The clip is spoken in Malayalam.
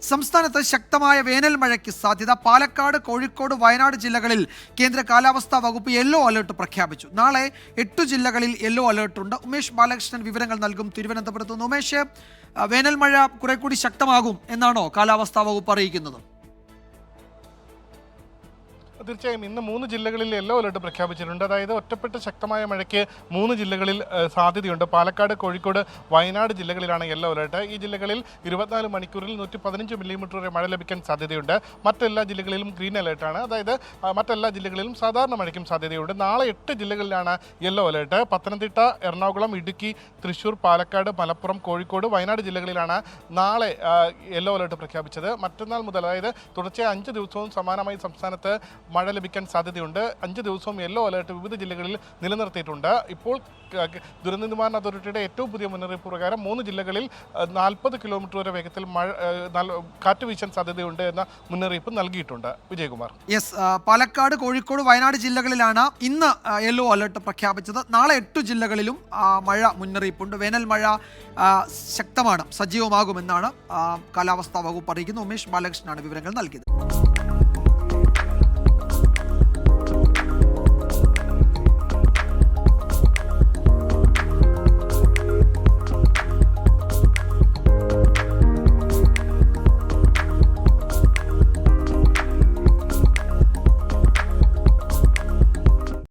സംസ്ഥാനത്ത് ശക്തമായ വേനൽ മഴയ്ക്ക് സാധ്യത. പാലക്കാട്, കോഴിക്കോട്, വയനാട് ജില്ലകളിൽ കേന്ദ്ര കാലാവസ്ഥാ വകുപ്പ് യെല്ലോ അലർട്ട് പ്രഖ്യാപിച്ചു. നാളെ 8 ജില്ലകളിൽ യെല്ലോ അലർട്ടുണ്ട്. ഉമേഷ് ബാലകൃഷ്ണൻ വിവരങ്ങൾ നൽകും തിരുവനന്തപുരത്ത് നിന്ന്. ഉമേഷ്, വേനൽ മഴ കുറെ കൂടി ശക്തമാകും എന്നാണോ കാലാവസ്ഥാ വകുപ്പ് അറിയിക്കുന്നത്? തീർച്ചയായും ഇന്ന് 3 ജില്ലകളിൽ യെല്ലോ അലർട്ട് പ്രഖ്യാപിച്ചിട്ടുണ്ട്. അതായത് ഒറ്റപ്പെട്ട ശക്തമായ മഴയ്ക്ക് 3 ജില്ലകളിൽ സാധ്യതയുണ്ട്. പാലക്കാട്, കോഴിക്കോട്, വയനാട് ജില്ലകളിലാണ് യെല്ലോ അലർട്ട്. ഈ ജില്ലകളിൽ 24 മണിക്കൂറിൽ 115 മില്ലിമീറ്റർ വരെ മഴ ലഭിക്കാൻ സാധ്യതയുണ്ട്. മറ്റെല്ലാ ജില്ലകളിലും ഗ്രീൻ അലർട്ടാണ്. അതായത് മറ്റെല്ലാ ജില്ലകളിലും സാധാരണ മഴയ്ക്കും സാധ്യതയുണ്ട്. നാളെ 8 ജില്ലകളിലാണ് യെല്ലോ അലർട്ട്. പത്തനംതിട്ട, എറണാകുളം, ഇടുക്കി, തൃശ്ശൂർ, പാലക്കാട്, മലപ്പുറം, കോഴിക്കോട്, വയനാട് ജില്ലകളിലാണ് നാളെ യെല്ലോ അലർട്ട് പ്രഖ്യാപിച്ചത്. മറ്റന്നാൾ മുതൽ, അതായത് തുടർച്ചയായ 5 ദിവസവും സമാനമായി സംസ്ഥാനത്ത് മഴ ലഭിക്കാൻ സാധ്യതയുണ്ട്. 5 ദിവസവും യെല്ലോ അലർട്ട് വിവിധ ജില്ലകളിൽ നിലനിർത്തിയിട്ടുണ്ട്. ഇപ്പോൾ ദുരന്ത നിവാരണ അതോറിറ്റിയുടെ ഏറ്റവും പുതിയ മുന്നറിയിപ്പ് പ്രകാരം 3 ജില്ലകളിൽ 40 കിലോമീറ്റർ വരെ വേഗത്തിൽ കാറ്റ് വീശാൻ സാധ്യതയുണ്ട് എന്ന മുന്നറിയിപ്പ് നൽകിയിട്ടുണ്ട്. വിജയകുമാർ. യെസ്, പാലക്കാട്, കോഴിക്കോട്, വയനാട് ജില്ലകളിലാണ് ഇന്ന് യെല്ലോ അലർട്ട് പ്രഖ്യാപിച്ചത്. നാളെ 8 ജില്ലകളിലും മഴ മുന്നറിയിപ്പുണ്ട്. വേനൽ മഴ ശക്തമാണ്, സജീവമാകുമെന്നാണ് കാലാവസ്ഥാ വകുപ്പ് അറിയിക്കുന്നത്. ഉമേഷ് ബാലകൃഷ്ണനാണ് വിവരങ്ങൾ നൽകിയത്.